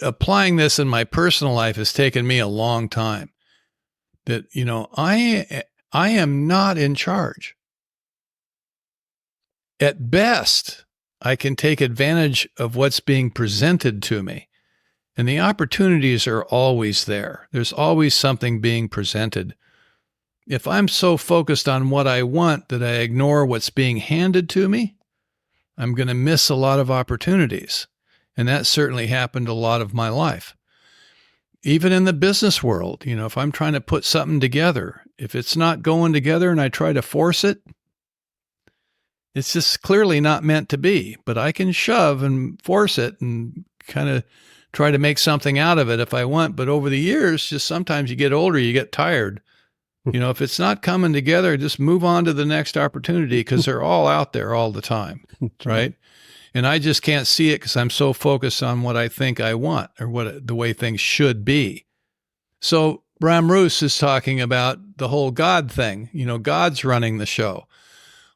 applying this in my personal life has taken me a long time. That, I am not in charge. At best, I can take advantage of what's being presented to me, and the opportunities are always there. There's always something being presented. If I'm so focused on what I want that I ignore what's being handed to me, I'm going to miss a lot of opportunities. And that certainly happened a lot of my life. Even in the business world, if I'm trying to put something together, if it's not going together and I try to force it, it's just clearly not meant to be. But I can shove and force it and kind of try to make something out of it if I want. But over the years, just sometimes you get older, you get tired. If it's not coming together, just move on to the next opportunity because they're all out there all the time, right? And I just can't see it because I'm so focused on what I think I want or the way things should be. So Brahm Roos is talking about the whole God thing. God's running the show.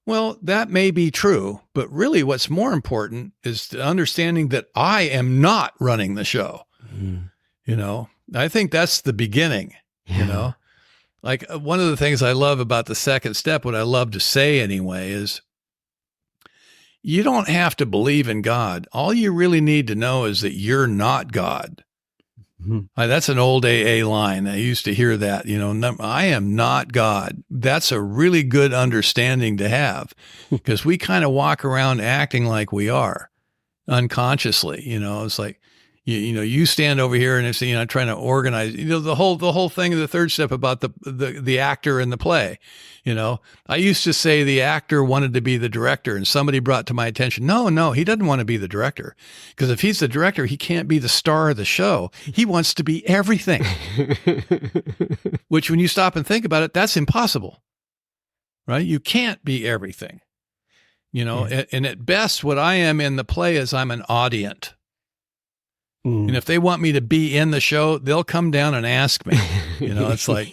Well, that may be true, but really what's more important is the understanding that I am not running the show. I think that's the beginning, Like one of the things I love about the second step, what I love to say anyway, is you don't have to believe in God. All you really need to know is that you're not God. That's an old AA line. I used to hear that, I am not God. That's a really good understanding to have because we kind of walk around acting like we are unconsciously. It's like, you stand over here and it's, trying to organize, the whole thing of the third step about the actor in the play. I used to say the actor wanted to be the director, and somebody brought to my attention, no, he doesn't want to be the director, because if he's the director, he can't be the star of the show. He wants to be everything, which when you stop and think about it, that's impossible, right? You can't be everything, and at best, what I am in the play is I'm an audience. And if they want me to be in the show, they'll come down and ask me. It's like.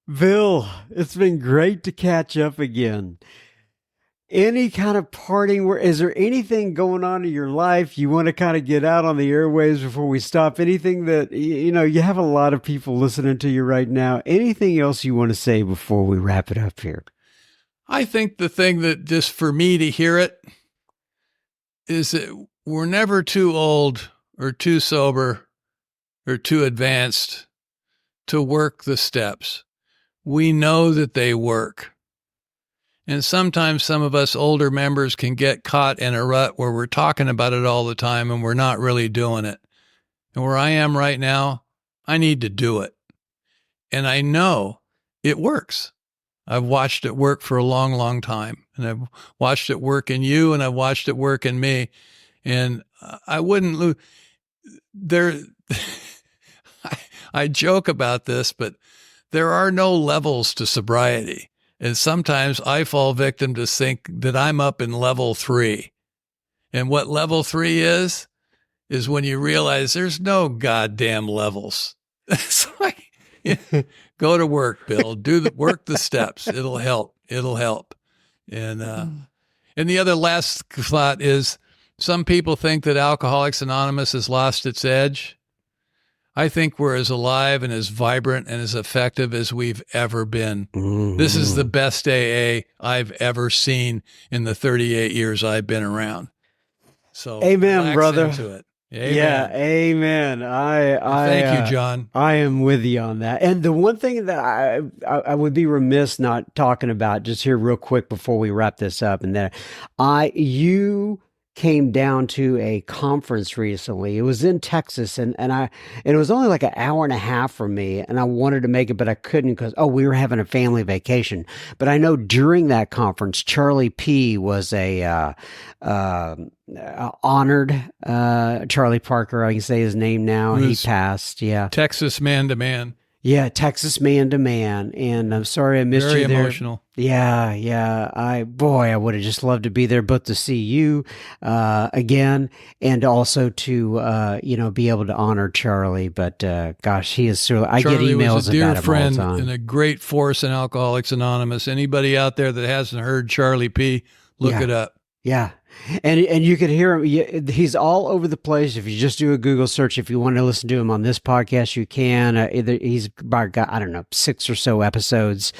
Bill, it's been great to catch up again. Any kind of parting is there anything going on in your life you want to kind of get out on the airwaves before we stop? Anything that, you have a lot of people listening to you right now. Anything else you want to say before we wrap it up here? I think the thing that just for me to hear it is that we're never too old or too sober or too advanced to work the steps. We know that they work. And sometimes some of us older members can get caught in a rut where we're talking about it all the time and we're not really doing it. And where I am right now, I need to do it. And I know it works. I've watched it work for a long, long time. And I've watched it work in you, and I've watched it work in me. And I wouldn't lose. There, I joke about this, but there are no levels to sobriety. And sometimes I fall victim to think that I'm up in level 3. And what level 3 is when you realize there's no goddamn levels. It's like, go to work, Bill. Work the steps. It'll help. It'll help. And the other last thought is, some people think that Alcoholics Anonymous has lost its edge. I think we're as alive and as vibrant and as effective as we've ever been. Mm-hmm. This is the best AA I've ever seen in the 38 years I've been around. So, amen, brother. Into it. Amen. Yeah, amen. Thank you, John. I am with you on that. And the one thing that I would be remiss not talking about just here real quick before we wrap this up, and that you came down to a conference recently. It was in Texas, and it was only like an hour and a half from me, and I wanted to make it, but I couldn't because we were having a family vacation. But I know during that conference, Charlie P was a honored Charlie Parker. I can say his name now. He passed. Yeah, Texas man to man. Yeah, Texas man to man. And I'm sorry I missed you there. Very emotional. Yeah. I would have just loved to be there, both to see you again and also to, be able to honor Charlie. But gosh, he is certainly, I get emails was a dear about him friend all the time. And a great force in Alcoholics Anonymous. Anybody out there that hasn't heard Charlie P., look it up. Yeah. And you could hear him. He's all over the place. If you just do a Google search, if you want to listen to him on this podcast, you can. He's about, 6 or so episodes,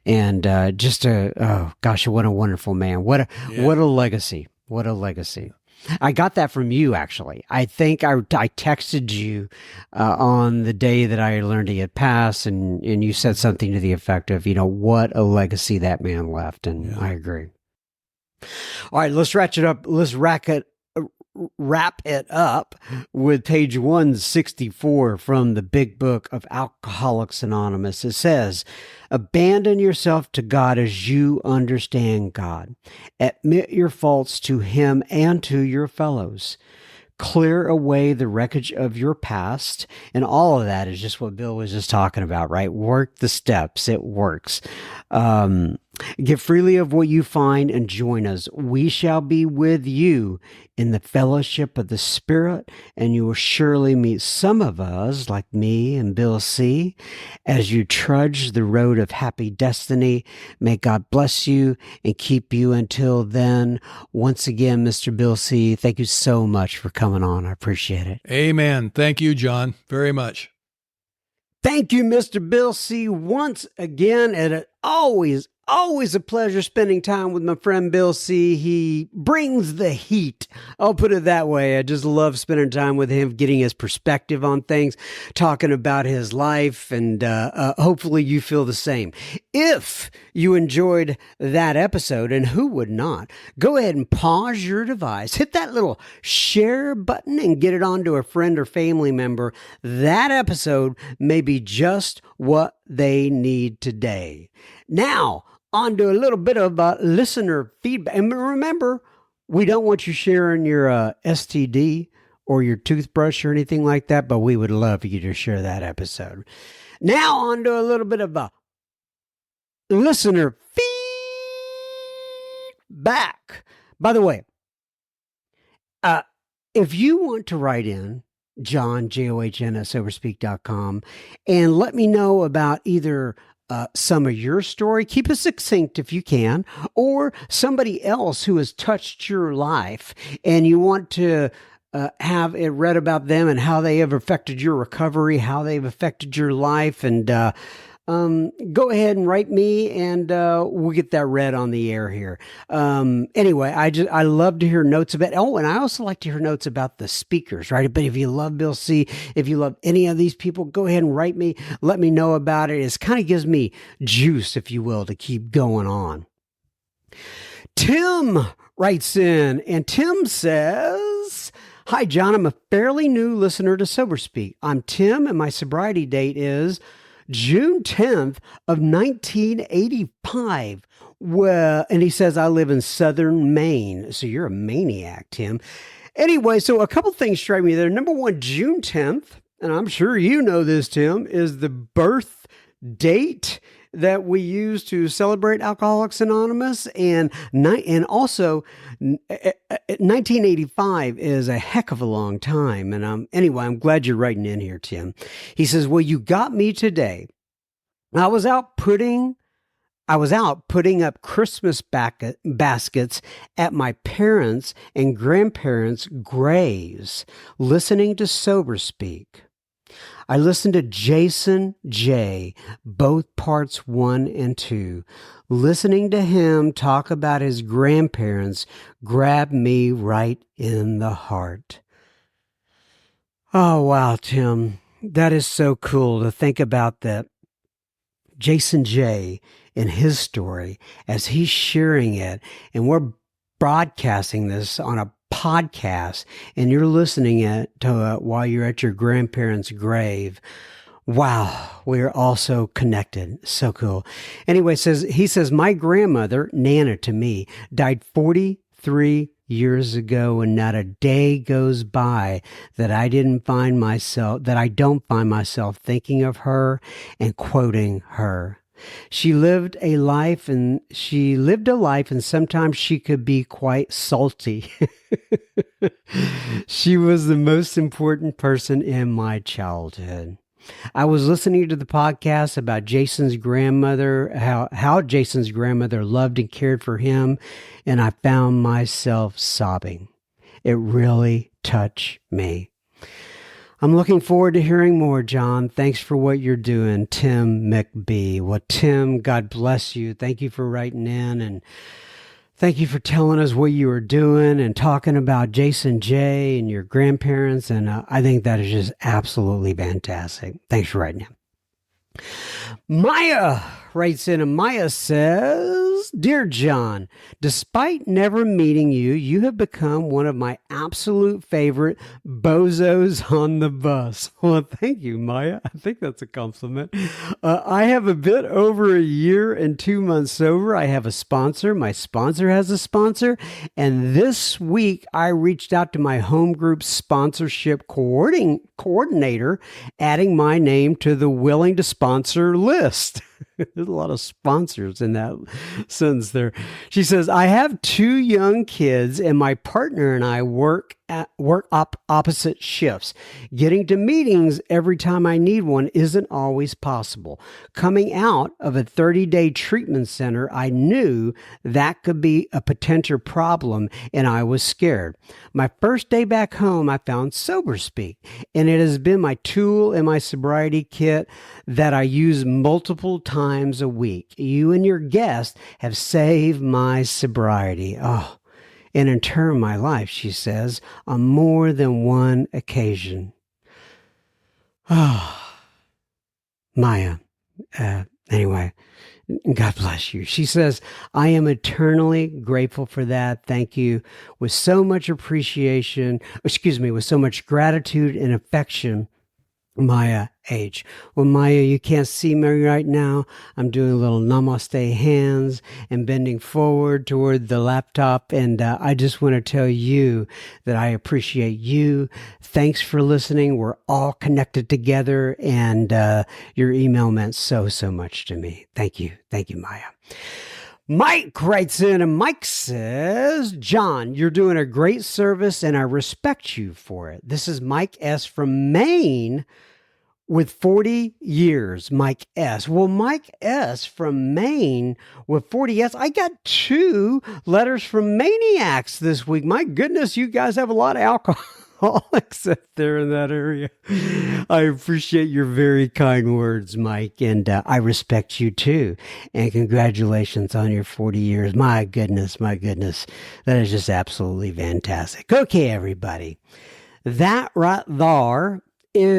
and what a wonderful man. What a legacy. What a legacy. I got that from you, actually. I think I texted you on the day that I learned he had passed, and you said something to the effect of, what a legacy that man left, and I agree. All right, let's wrap it up with page 164 from the Big Book of Alcoholics Anonymous. It says, abandon yourself to God as you understand God. Admit your faults to Him and to your fellows. Clear away the wreckage of your past. And all of that is just what Bill was just talking about, right? Work the steps. It works. Give freely of what you find and join us. We shall be with you in the fellowship of the Spirit, and you will surely meet some of us, like me and Bill C., as you trudge the road of happy destiny. May God bless you and keep you until then. Once again, Mr. Bill C., thank you so much for coming on. I appreciate it. Amen. Thank you, John, very much. Thank you, Mr. Bill C., once again, and it always a pleasure spending time with my friend Bill C. He brings the heat. I'll put it that way. I just love spending time with him, getting his perspective on things, talking about his life, and hopefully you feel the same. If you enjoyed that episode, and who would not, go ahead and pause your device, hit that little share button, and get it on to a friend or family member. That episode may be just what they need today. Now, on to a little bit of listener feedback. And remember, we don't want you sharing your STD or your toothbrush or anything like that, but we would love for you to share that episode. Now, on to a little bit of listener feedback. By the way, if you want to write in, John, JOHN at soberspeak.com, and let me know about either some of your story, keep it succinct if you can, or somebody else who has touched your life and you want to have it read about them and how they have affected your recovery, how they've affected your life, and go ahead and write me, and we'll get that read on the air here. Anyway, I love to hear notes about. Oh, and I also like to hear notes about the speakers, right? But if you love Bill C., if you love any of these people, go ahead and write me. Let me know about it. It kind of gives me juice, if you will, to keep going on. Tim writes in, and Tim says, "Hi, John. I'm a fairly new listener to SoberSpeak. I'm Tim, and my sobriety date is June 10th of 1985. Well, and he says, I live in southern Maine. So you're a maniac, Tim. Anyway, so a couple things strike me there. Number one, June 10th, and I'm sure you know this, Tim, is the birth date that we use to celebrate Alcoholics Anonymous. And also 1985 is a heck of a long time. And anyway, I'm glad you're writing in here, Tim. He says, well, you got me today. I was out putting up Christmas baskets at my parents' and grandparents' graves, listening to SoberSpeak. I listened to Jason J, both parts 1 and 2. Listening to him talk about his grandparents grabbed me right in the heart. Oh, wow, Tim. That is so cool to think about that. Jason J and his story as he's sharing it, and we're broadcasting this on a podcast, and you're listening to while you're at your grandparents' grave. Wow, we're all so connected. So cool. Anyway, he says, my grandmother, Nana to me, died 43 years ago, and not a day goes by that I don't find myself thinking of her and quoting her. She lived a life, and sometimes she could be quite salty. She was the most important person in my childhood. I was listening to the podcast about Jason's grandmother, how Jason's grandmother loved and cared for him, and I found myself sobbing. It really touched me. I'm looking forward to hearing more, John. Thanks for what you're doing, Tim McBee. Well, Tim, God bless you. Thank you for writing in, and thank you for telling us what you were doing and talking about Jason J and your grandparents. And I think that is just absolutely fantastic. Thanks for writing in. Maya writes in, and Maya says, Dear John, despite never meeting you, you have become one of my absolute favorite bozos on the bus. Well, thank you, Maya. I think that's a compliment. I have a bit over a year and 2 months sober. I have a sponsor. My sponsor has a sponsor. And this week, I reached out to my home group sponsorship coordinator, adding my name to the willing to sponsor list. There's a lot of sponsors in that sentence there. She says, I have 2 young kids, and my partner and I work opposite shifts. Getting to meetings every time I need one isn't always possible. Coming out of a 30-day treatment center, I knew that could be a potential problem, and I was scared. My first day back home, I found SoberSpeak, and it has been my tool in my sobriety kit that I use multiple times a week. You and your guest have saved my sobriety. Oh, and in turn, my life, she says, on more than one occasion. Oh, Maya. Anyway, God bless you. She says, I am eternally grateful for that. Thank you. With so much with so much gratitude and affection, Maya H. Well, Maya, you can't see me right now. I'm doing a little namaste hands and bending forward toward the laptop. And I just want to tell you that I appreciate you. Thanks for listening. We're all connected together. And your email meant so much to me. Thank you. Thank you, Maya. Mike writes in, and Mike says, John, you're doing a great service and I respect you for it. This is Mike S. from Maine with 40 years, Mike S. Well, Mike S. from Maine with 40 years. I got 2 letters from maniacs this week. My goodness, you guys have a lot of alcoholics up there in that area. I appreciate your very kind words, Mike, and I respect you too. And congratulations on your 40 years. My goodness. That is just absolutely fantastic. Okay, everybody. That right there is,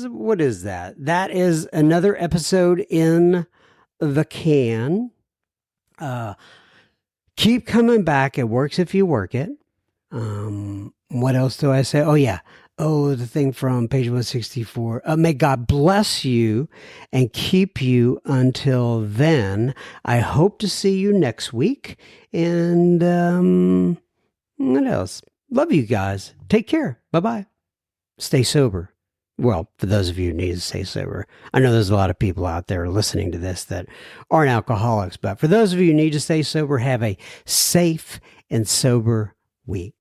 what is that? That is another episode in the can. Keep coming back. It works if you work it. What else do I say? Oh, yeah. Oh, the thing from page 164. May God bless you and keep you until then. I hope to see you next week. And what else? Love you guys. Take care. Bye-bye. Stay sober. Well, for those of you who need to stay sober. I know there's a lot of people out there listening to this that aren't alcoholics, but for those of you who need to stay sober, have a safe and sober week.